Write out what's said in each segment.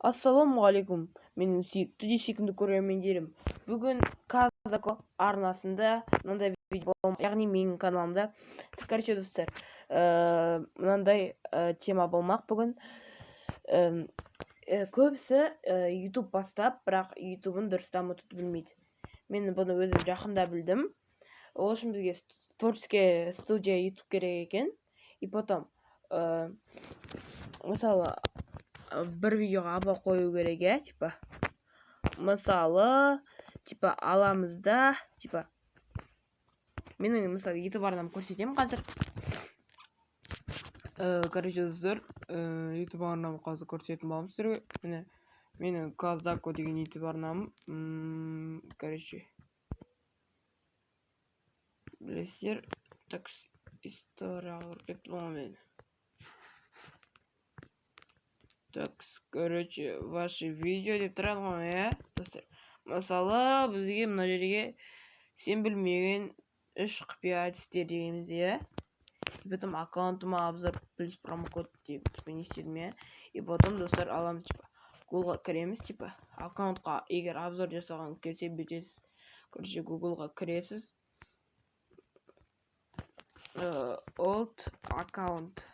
Ассалаумағалейкум, менің сүйікті көрермендерім. Бүгін Казако арнасында мынандай видео, яғни менің каналымда. Короче, достар, мынандай тема болмақ бүгін. Көбісі YouTube бастап, бірақ YouTube'ын дұрыс дамытуды білмейді. Мен бұны өзім жақында білдім. Ол үшін бізге творческий студия YouTube керек екен. И потом, мысалы, бір видеоға або қою керек, типа. Мысалы, типа, аламызда, типа, менің, мысалы, YouTube арнам көрсетемін қазір. Короче, достар, YouTube арнам қазір көрсететін боламын сіздерге. Міне, менің Казако деген YouTube арнам. Короче, білесіздер, так, историяға кетті болмайды. Так, короче, ваши видео деп тұрады ғой, достар. Мысалы, бізге мына жерге сен білмеген 3 құпия әдістер дегеніміз, потом аккаунтыма обзор плюс промокод деп не істедім, и потом, достар, аламыз, типа, Google-ға кіреміз, типа, аккаунтқа егер обзор жасағаныз келсе бүйтесіз. Короче, Google-ға кіресіз. Old аккаунт.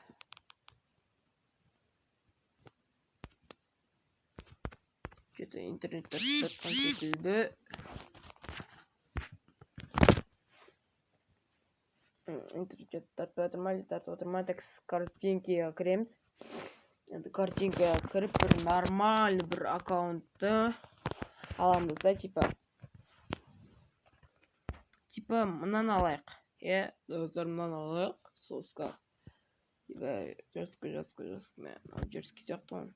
Что-то интернет тартқан секілді. Интернет тартып отырмай, так, картинкаға кіреміз. Енді картинкаға кіріп, бір нормальный бір аккаунтты аламыз да, типа, мынаны алайық. Достар, мынаны алайық. Соска. Жорстко сияқты ғой.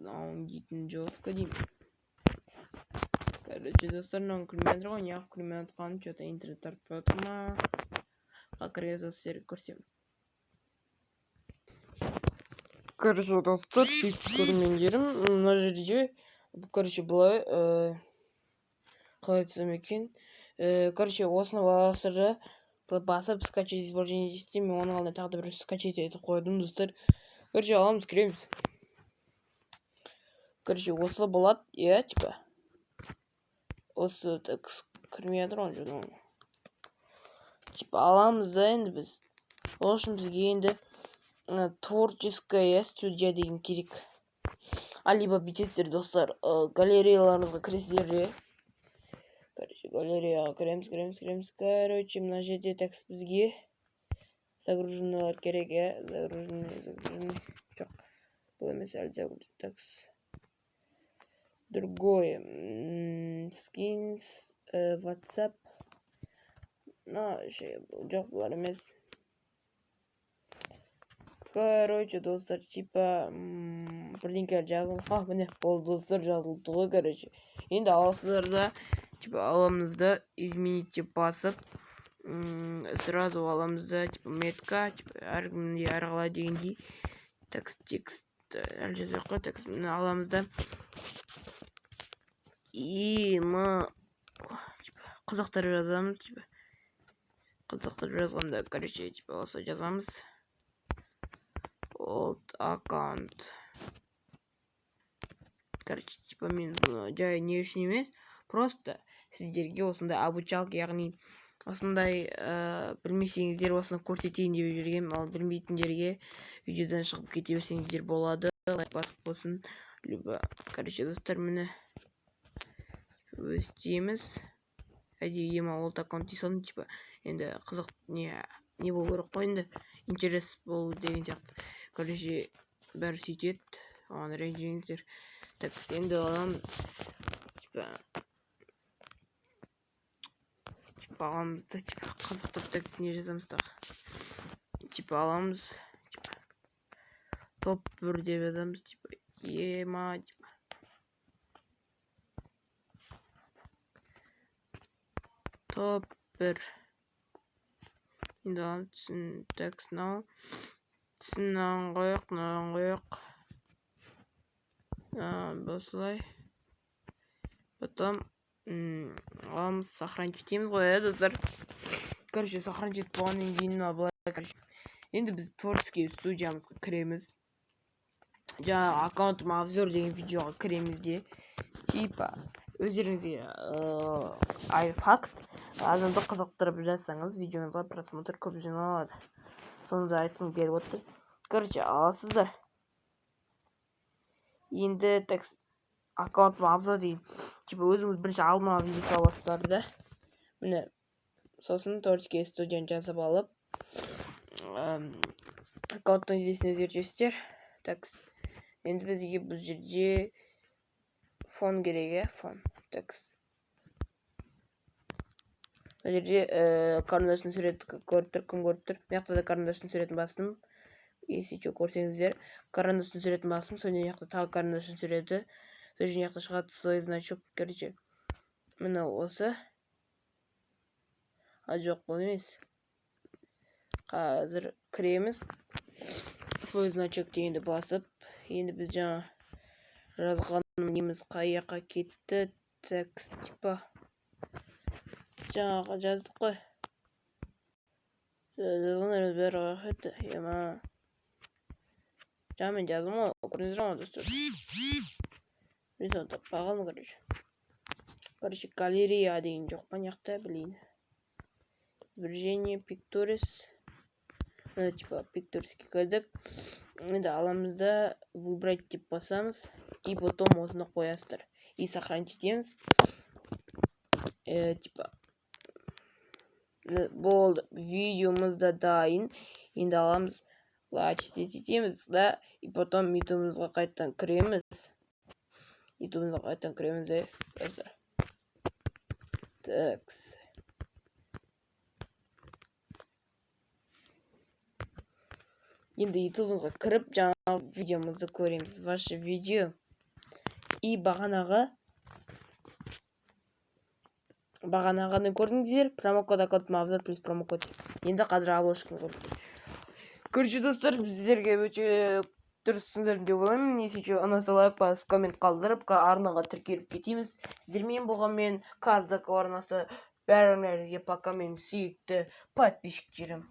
Мынауын дейтін жорстко деймін. Короче, достар, мынауын күлмей отыр ғой, неғып күлмей отқанын, что-то интернет тартып отыр ма? Қақырға сіздерге көрсетемін. Короче, достар, сүйікті көрермендерім, мына жерде, короче, былай, қалай айтсам екен. Короче, осыны баласырды басып, скачать изображение десем, мен оның алдына тағы да бір скачать етіп қойдым, достар. Короче, аламыз, кіреміз. Короче, осы болады, типа. Осы, так, кірмей жатыр ғой, жүрдің. Типа, аламыз да енді біз. Ол үшін бізге енді творческая студия деген керек. Либо бүйтесіздер, достар, галереяларыңызға кіресіздер. Короче, галереяға кіреміз. Короче, мына жерде текст бізге загруженныйлар керек, загруженный. Жоқ, бұл емес, әлі загружен текст. Другое. Skins, WhatsApp. Жоқ, бұлар емес. Короче, достар, типа, бірдеңкелер жазылды. Міне, ол достар жазылды ғой, короче. Енді аласыздар да, типа, аламызда изменить деп басып, сразу аламызда, типа, метка, типа, әркімде әрғала дегендей, текст, әлі жазбай қой, текст, аламызда. И қазақтар жазамыз, типа, қазақтар жазғанда, короче, типа, осы жазамыз. Old аккаунт. Короче, типа, мен жай не үшін емес, просто сіздерге осындай обучалка, яғни осындай білмесеңіздер осыны көрсетейін деп жүрген, ал білмейтіндерге видеодан шығып кете берсеңіздер болады. Лайк басып болсын. Либо, короче, достар, мені өстейміз. Ема олд аккаунт дейсалым, типа, енді қызық не болу керек қой, енді интерес болу деген сияқты. Короче, бәрі сөйтеді, оған ренжіңіздер. Так, енді аламыз, типа, аламызда, типа, қазақтар текстіне жазамыз тағы. Типа, аламыз, типа, топ 1 деп жазамыз, типа, ема, типа. Топ 1. Енді аламыз, текст нау. Түсінен қойық. Босылай. Потом, аламыз, сохранить етеміз ғой, достар. Короче, сохранить етіп болғаннан кейін, былай, короче. Енді біз творческий студиямызға кіреміз. жаңағы аккаунтыма обзор деген видеоға кіреміз де типа өздеріңізге факт адамды қызықтырып жазсаңыз видеоңызға просмотр көп жиналады. Соны да айтқым келіп отыр. Короче, аласыздар. Енді аккаунтыма обзор деген типа өзіңіз бірінші алдын ала видео саласыздар да. Міне сосын Торчке студент жазып алып аккаунттың идесін өзгертесіздер. Енді бізге бұл жерде фон керек, фон. Бұл жерде қарындаштың суреті көріп тұр, кім көріп тұр? Мен жақта да қарындаштың суретін бастым. Если что көрсеңіздер, қарындаштың суретін бастым, содан жақта тағы қарындаштың суреті. Содан жақта шығады свой значок. Короче, міне осы. Жоқ, бұл емес. Қазір кіреміз. Свой значок дегенді басып, енді біз жаңа жазған неміз қай жаққа кетті. Типа жаңағы жаздық қой. Жазғандарымыз бәрі қайтты. Жаңа мен жаздым ғой, көрдіңіздер ме достар? Мен соны таппай қалдым, короче, галерея деген жоқ па жақта, білейін. Изображение, Pictoris. Типа Pictorisке кірдік. Енді аламызда выбрать деп басамыз. И потом осыны қоясыздар. И сохранить етеміз. Типа болды, видеомызда дайын. Енді аламыз, лайк етеміз да. И потом ютубымызға қайтадан кіреміз. Енді ютубымызға кіріп жаңа видеомызды көреміз. Ваше видео. И бағанағыны көрдіңіздер. Промокод аккаунтыма обзор плюс промокод. Енді қазір обложканы көрдік. Короче, достар, сіздерге өте дұрыс түсіндірдім деп ойлаймын. Если ұнаса лайк басып, коммент қалдырып, арнаға тіркеліп кетеміз. Сіздермен болғанмен Казак арнасы. Бәріңізге пока, менің сүйікті подписчиктерім.